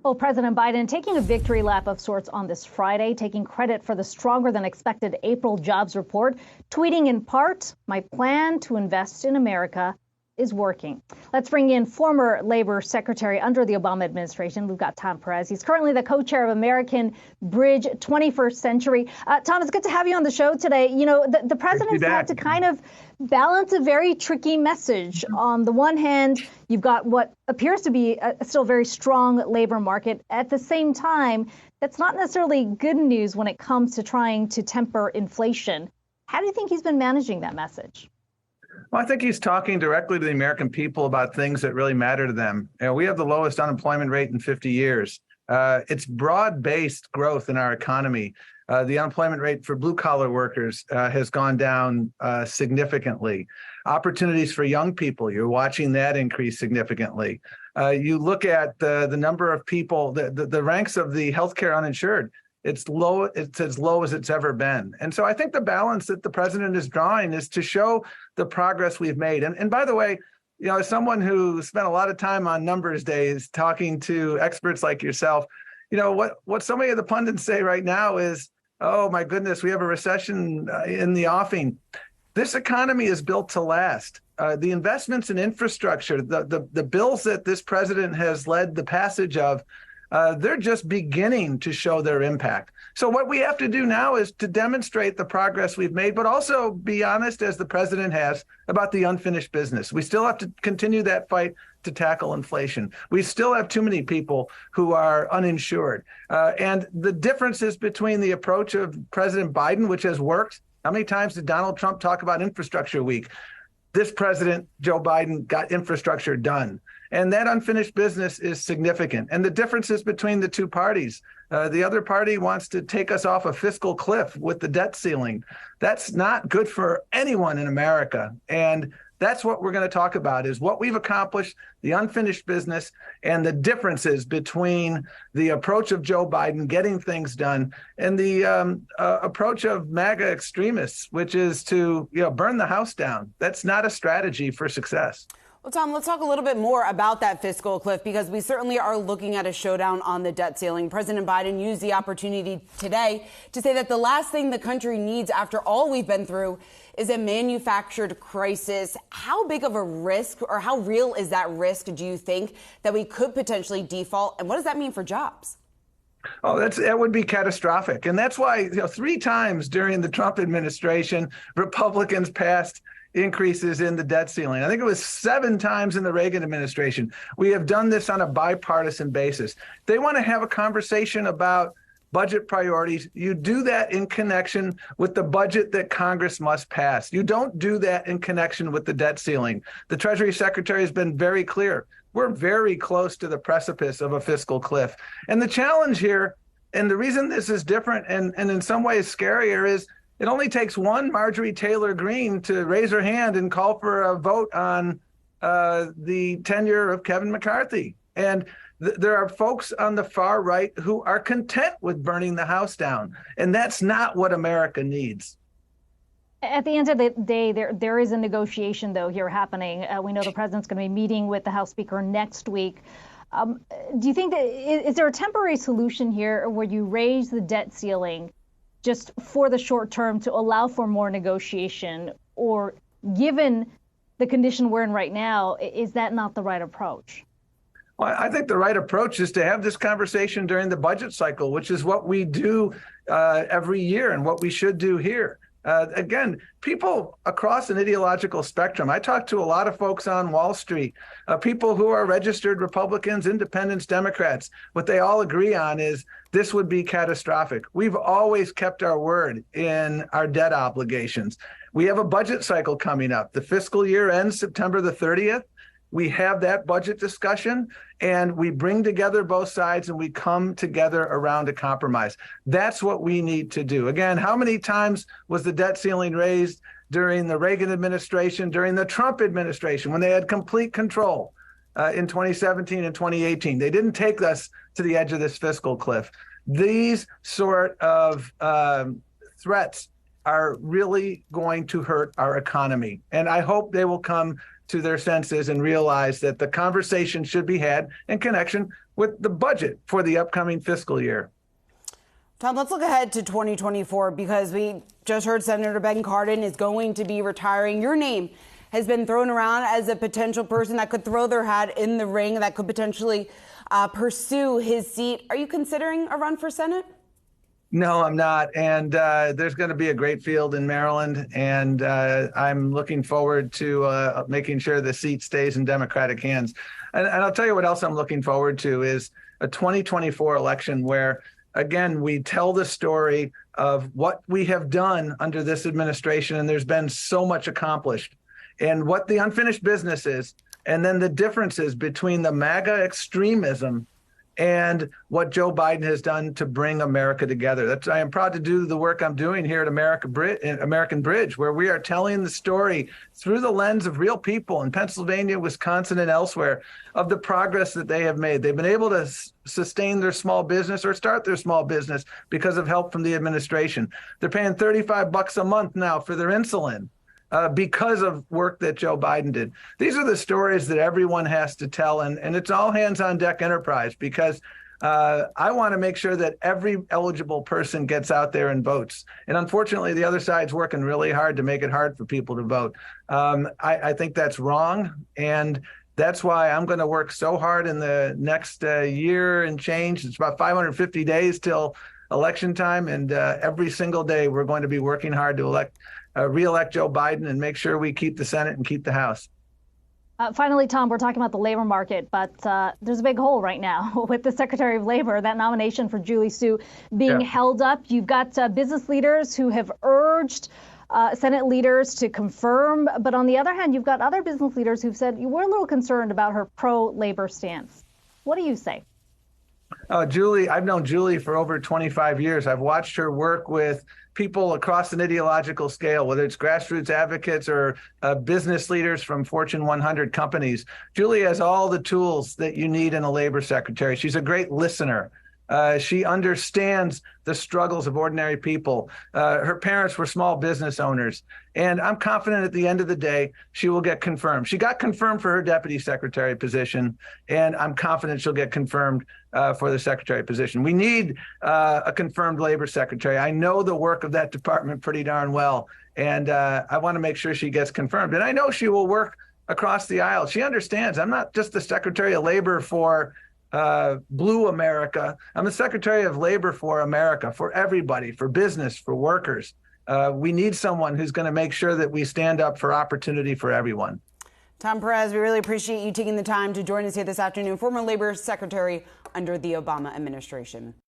Well, President Biden taking a victory lap of sorts on this Friday, taking credit for the stronger than expected April jobs report, tweeting in part, "My plan to invest in America is working." Let's bring in former labor secretary under the Obama administration. We've got Tom Perez. He's currently the co-chair of American Bridge 21st Century. Tom, it's good to have you on the show today. You know, the president's had to kind of balance a very tricky message. On the one hand, you've got what appears to be a still very strong labor market. At the same time, that's not necessarily good news when it comes to trying to temper inflation. How do you think he's been managing that message? Well, I think he's talking directly to the American people about things that really matter to them. You know, we have the lowest unemployment rate in 50 years. It's broad-based growth in our economy. The unemployment rate for blue-collar workers has gone down significantly. Opportunities for young people, you're watching that increase significantly. You look at the number of people, the ranks of the healthcare uninsured. It's low. It's as low as it's ever been. And so I think the balance that the president is drawing is to show the progress we've made. And by the way, you know, as someone who spent a lot of time on numbers days talking to experts like yourself, you know, what so many of the pundits say right now is, oh, my goodness, we have a recession in the offing. This economy is built to last. The investments in infrastructure, the bills that this president has led the passage of, they're just beginning to show their impact. So what we have to do now is to demonstrate the progress we've made, but also be honest, as the president has, about the unfinished business. We still have to continue that fight to tackle inflation. We still have too many people who are uninsured. And the differences between the approach of President Biden, which has worked. How many times did Donald Trump talk about infrastructure week? This president, Joe Biden, got infrastructure done. And that unfinished business is significant. And the differences between the two parties, the other party wants to take us off a fiscal cliff with the debt ceiling. That's not good for anyone in America. And that's what we're going to talk about, is what we've accomplished, the unfinished business, and the differences between the approach of Joe Biden getting things done and the approach of MAGA extremists, which is to burn the house down. That's not a strategy for success. Well, Tom, let's talk a little bit more about that fiscal cliff, because we certainly are looking at a showdown on the debt ceiling. President Biden used the opportunity today to say that the last thing the country needs after all we've been through is a manufactured crisis. How big of a risk, or how real is that risk, do you think, that we could potentially default? And what does that mean for jobs? Oh, that would be catastrophic. And that's why 3 times during the Trump administration, Republicans passed increases in the debt ceiling. I think it was 7 times in the Reagan administration. We have done this on a bipartisan basis. They want to have a conversation about budget priorities. You do that in connection with the budget that Congress must pass. You don't do that in connection with the debt ceiling. The Treasury Secretary has been very clear. We're very close to the precipice of a fiscal cliff. And the challenge here, and the reason this is different and in some ways scarier, is it only takes one Marjorie Taylor Greene to raise her hand and call for a vote on the tenure of Kevin McCarthy. And there are folks on the far right who are content with burning the house down. And that's not what America needs. At the end of the day, there is a negotiation, though, here happening. We know the president's going to be meeting with the House Speaker next week. Do you think that is there a temporary solution here where you raise the debt ceiling just for the short term to allow for more negotiation, or given the condition we're in right now, is that not the right approach? Well, I think the right approach is to have this conversation during the budget cycle, which is what we do every year and what we should do here. Again, people across an ideological spectrum. I talk to a lot of folks on Wall Street, people who are registered Republicans, independents, Democrats. What they all agree on is this would be catastrophic. We've always kept our word in our debt obligations. We have a budget cycle coming up. The fiscal year ends September the 30th. We have that budget discussion, and we bring together both sides, and we come together around a compromise. That's what we need to do. Again, how many times was the debt ceiling raised during the Reagan administration, during the Trump administration, when they had complete control in 2017 and 2018? They didn't take us to the edge of this fiscal cliff. These sort of threats are really going to hurt our economy, and I hope they will come to their senses and realize that the conversation should be had in connection with the budget for the upcoming fiscal year. Tom, let's look ahead to 2024 because we just heard Senator Ben Cardin is going to be retiring. Your name has been thrown around as a potential person that could throw their hat in the ring, that could potentially pursue his seat. Are you considering a run for Senate? No, I'm not. And there's going to be a great field in Maryland. And I'm looking forward to making sure the seat stays in Democratic hands. And I'll tell you what else I'm looking forward to is a 2024 election where, again, we tell the story of what we have done under this administration. And there's been so much accomplished, and what the unfinished business is, and then the differences between the MAGA extremism and what Joe Biden has done to bring America together. I am proud to do the work I'm doing here at American Bridge, where we are telling the story through the lens of real people in Pennsylvania, Wisconsin, and elsewhere of the progress that they have made. They've been able to sustain their small business or start their small business because of help from the administration. They're paying $35 a month now for their insulin. Because of work that Joe Biden did. These are the stories that everyone has to tell, and it's all hands on deck enterprise, because I want to make sure that every eligible person gets out there and votes. And unfortunately, the other side's working really hard to make it hard for people to vote. I think that's wrong, and that's why I'm going to work so hard in the next year and change. It's about 550 days till election time, and every single day we're going to be working hard to re-elect Joe Biden and make sure we keep the Senate and keep the House. Finally, Tom, we're talking about the labor market, but there's a big hole right now with the Secretary of Labor, that nomination for Julie Su being held up. You've got business leaders who have urged Senate leaders to confirm. But on the other hand, you've got other business leaders who've said we're a little concerned about her pro-labor stance. What do you say? Julie, I've known Julie for over 25 years. I've watched her work with people across an ideological scale, whether it's grassroots advocates or business leaders from Fortune 100 companies. Julie has all the tools that you need in a labor secretary. She's a great listener. She understands the struggles of ordinary people. Her parents were small business owners. And I'm confident at the end of the day, she will get confirmed. She got confirmed for her deputy secretary position, and I'm confident she'll get confirmed for the secretary position. We need a confirmed labor secretary. I know the work of that department pretty darn well, and I want to make sure she gets confirmed. And I know she will work across the aisle. She understands I'm not just the Secretary of Labor for Blue America. I'm the Secretary of Labor for America, for everybody, for business, for workers. We need someone who's going to make sure that we stand up for opportunity for everyone. Tom Perez, we really appreciate you taking the time to join us here this afternoon, former Labor Secretary under the Obama administration.